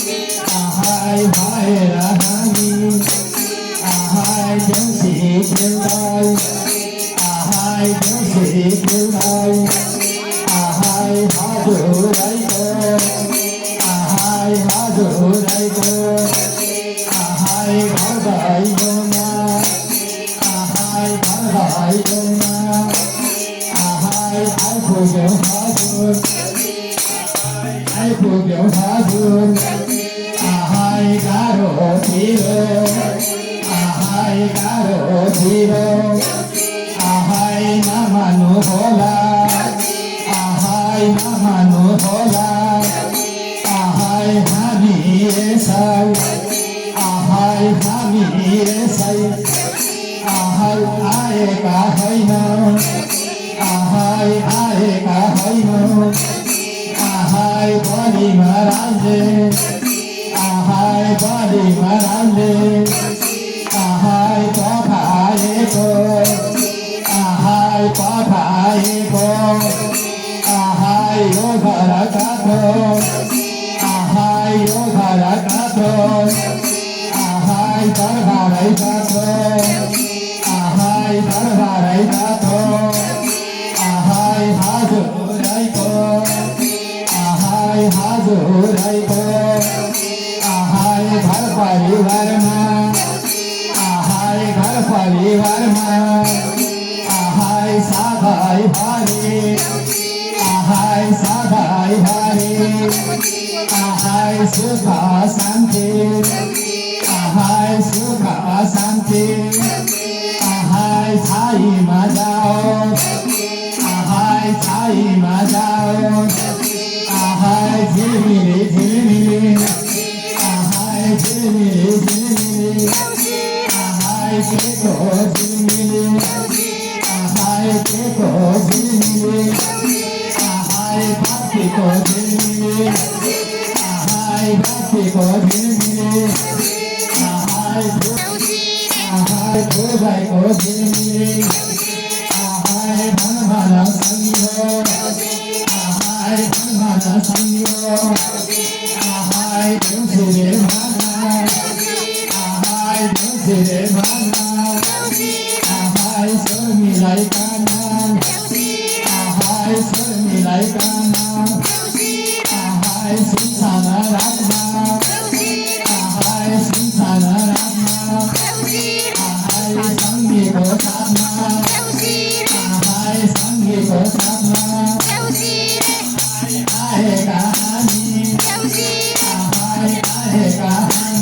ahai vai rahani, ahai jansi khildai, ahai jansi khildai, ahai hajurai ko, ahai hajurai ko, ahai bhardai yona, ahai bhardai yona, ahai ai phugyo hajur, ai phugyo hajur, ahai garo thiro, ahai garo thiro, ahai namanu hola, ahai namanu hola, ahai hani esai, ahai hani esai, ahai aeka haina, ahai aeka haina, ahai bali marande, ahai bali marande, ahai pathaye ko, ahai pathaye ko, ahai yoghara katho, ahai yoghara katho, ahai darbarai katho, ahai darbarai katho, ahai hajurai ko, ahai hajurai ko, ahai ghar parivar ma, ahai ghar parivar ma, ahai sadhai bhari, ahai sadhai bhari, ahai sukha shanti, ahai sukha shanti, ahai thai ma jao, ahai thai ma jao, ahai jhilmili jhilmili, ahai jhilmili jhilmili, ahai keko jhilmili, ahai keko jhilmili, ahai bhakti ko jhilmili, ahai bhakti ko jhilmili, ahai bhojai ko jhilmili, ahai bhanvana sangyo, ahai bhanvana sangyo, ahai dusire bhana, ahai dusire bhana, ahai surmilai kana, ahai surmilai kana, ahai sinsana ratna, ahai sinsana ratna, ahai sangi ko satna, ahai sangi ko satna, ahai ahe kahani, ahai ahe kahani,